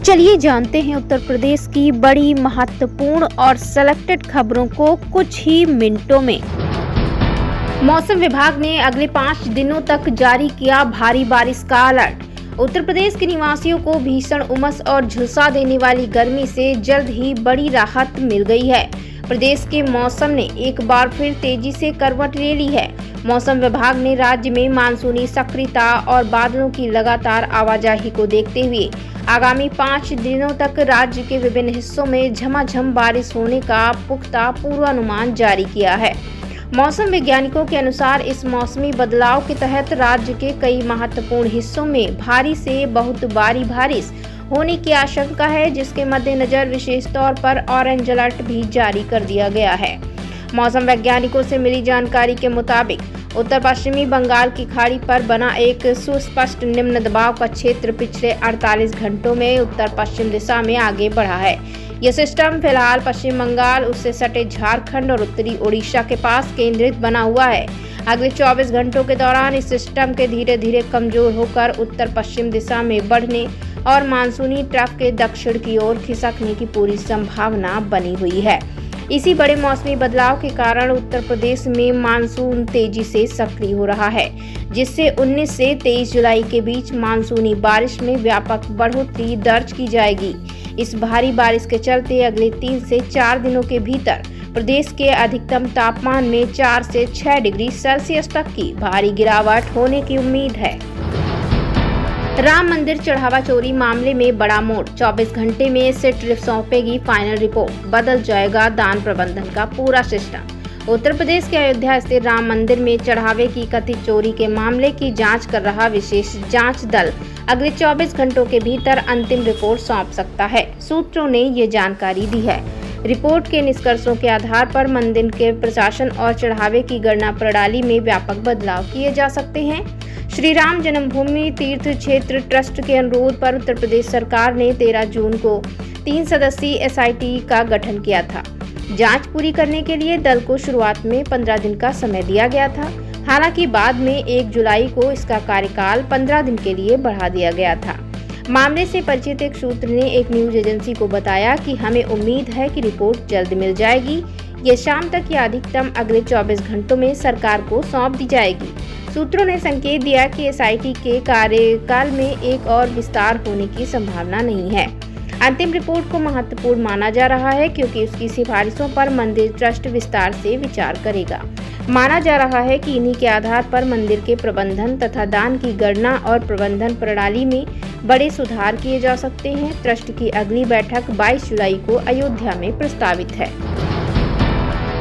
चलिए जानते हैं उत्तर प्रदेश की बड़ी महत्वपूर्ण और सेलेक्टेड खबरों को कुछ ही मिनटों में। मौसम विभाग ने अगले 5 दिनों तक जारी किया भारी बारिश का अलर्ट। उत्तर प्रदेश के निवासियों को भीषण उमस और झुलसा देने वाली गर्मी से जल्द ही बड़ी राहत मिल गई है। प्रदेश के मौसम ने एक बार फिर तेजी से करवट ले ली है। मौसम विभाग ने राज्य में मानसूनी सक्रियता और बादलों की लगातार आवाजाही को देखते हुए आगामी 5 दिनों तक राज्य के विभिन्न हिस्सों में झमाझम बारिश होने का पुख्ता पूर्वानुमान जारी किया है। मौसम वैज्ञानिकों के अनुसार इस मौसमी बदलाव के तहत राज्य के कई महत्वपूर्ण हिस्सों में भारी से बहुत भारी बारिश होने की आशंका है, जिसके मद्देनजर विशेष तौर पर ऑरेंज अलर्ट भी जारी कर दिया गया है। मौसम वैज्ञानिकों से मिली जानकारी के मुताबिक उत्तर पश्चिमी बंगाल की खाड़ी पर बना एक सुस्पष्ट निम्न दबाव का क्षेत्र पिछले 48 घंटों में उत्तर पश्चिम दिशा में आगे बढ़ा है। यह सिस्टम फिलहाल पश्चिम बंगाल, उससे सटे झारखंड और उत्तरी ओडिशा के पास केंद्रित बना हुआ है। अगले 24 घंटों के दौरान इस सिस्टम के धीरे धीरे कमजोर होकर उत्तर पश्चिम दिशा में बढ़ने और मानसूनी ट्रफ के दक्षिण की ओर खिसकने की पूरी संभावना बनी हुई है। इसी बड़े मौसमी बदलाव के कारण उत्तर प्रदेश में मानसून तेजी से सक्रिय हो रहा है, जिससे 19 से 23 जुलाई के बीच मानसूनी बारिश में व्यापक बढ़ोतरी दर्ज की जाएगी। इस भारी बारिश के चलते अगले 3 से 4 दिनों के भीतर प्रदेश के अधिकतम तापमान में 4 से 6 डिग्री सेल्सियस तक की भारी गिरावट होने की उम्मीद है। राम मंदिर चढ़ावा चोरी मामले में बड़ा मोड़, 24 घंटे में सिट सौंपेगी फाइनल रिपोर्ट, बदल जाएगा दान प्रबंधन का पूरा सिस्टम। उत्तर प्रदेश के अयोध्या स्थित राम मंदिर में चढ़ावे की कथित चोरी के मामले की जांच कर रहा विशेष जांच दल अगले 24 घंटों के भीतर अंतिम रिपोर्ट सौंप सकता है। सूत्रों ने ये जानकारी दी है। रिपोर्ट के निष्कर्षों के आधार पर मंदिर के प्रशासन और चढ़ावे की गणना प्रणाली में व्यापक बदलाव किए जा सकते हैं। श्री राम जन्मभूमि तीर्थ क्षेत्र ट्रस्ट के अनुरोध पर उत्तर प्रदेश सरकार ने 13 जून को 3 सदस्यीय एसआईटी का गठन किया था। जांच पूरी करने के लिए दल को शुरुआत में 15 दिन का समय दिया गया था। हालांकि बाद में 1 जुलाई को इसका कार्यकाल 15 दिन के लिए बढ़ा दिया गया था। मामले से परिचित एक सूत्र ने एक न्यूज एजेंसी को बताया कि हमें उम्मीद है कि रिपोर्ट जल्द मिल जाएगी। ये शाम तक या अधिकतम अगले 24 घंटों में सरकार को सौंप दी जाएगी। सूत्रों ने संकेत दिया कि एसआईटी के कार्यकाल में एक और विस्तार होने की संभावना नहीं है। अंतिम रिपोर्ट को महत्वपूर्ण माना जा रहा है क्योंकि उसकी सिफारिशों पर मंदिर ट्रस्ट विस्तार से विचार करेगा। माना जा रहा है कि इन्हीं के आधार पर मंदिर के प्रबंधन तथा दान की गणना और प्रबंधन प्रणाली में बड़े सुधार किए जा सकते हैं। ट्रस्ट की अगली बैठक 22 जुलाई को अयोध्या में प्रस्तावित है।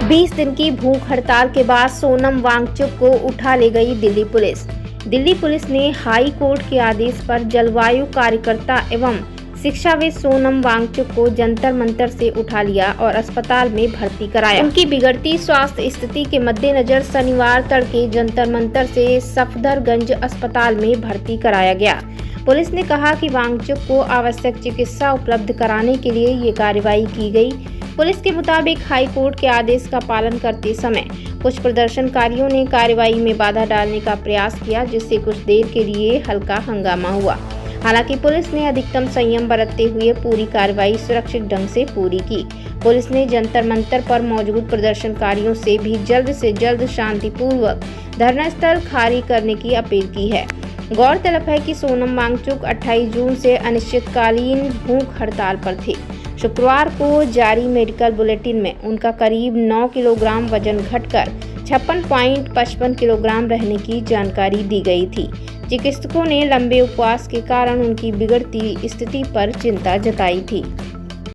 20 दिन की भूख हड़ताल के बाद सोनम वांगचुक को उठा ले गई दिल्ली पुलिस। दिल्ली पुलिस ने हाई कोर्ट के आदेश पर जलवायु कार्यकर्ता एवं शिक्षाविद सोनम वांगचुक को जंतर मंतर से उठा लिया और अस्पताल में भर्ती कराया। उनकी बिगड़ती स्वास्थ्य स्थिति के मद्देनजर शनिवार तड़के जंतर मंतर से सफदरगंज अस्पताल में भर्ती कराया गया। पुलिस ने कहा कि वांगचुक को आवश्यक चिकित्सा उपलब्ध कराने के लिए ये कार्रवाई की गई। पुलिस के मुताबिक हाई कोर्ट के आदेश का पालन करते समय कुछ प्रदर्शनकारियों ने कार्रवाई में बाधा डालने का प्रयास किया, जिससे कुछ देर के लिए हल्का हंगामा हुआ। हालांकि पुलिस ने अधिकतम संयम बरतते हुए पूरी कार्रवाई सुरक्षित ढंग से पूरी की। पुलिस ने जंतर मंतर पर मौजूद प्रदर्शनकारियों से भी जल्द से जल्द शांतिपूर्वक धरना स्थल खाली करने की अपील की है। गौरतलब है कि सोनम वांगचुक 28 जून से अनिश्चितकालीन भूख हड़ताल पर थे। शुक्रवार को जारी मेडिकल बुलेटिन में उनका करीब 9 किलोग्राम वजन घटकर 56.55 किलोग्राम रहने की जानकारी दी गई थी। चिकित्सकों ने लंबे उपवास के कारण उनकी बिगड़ती स्थिति पर चिंता जताई थी।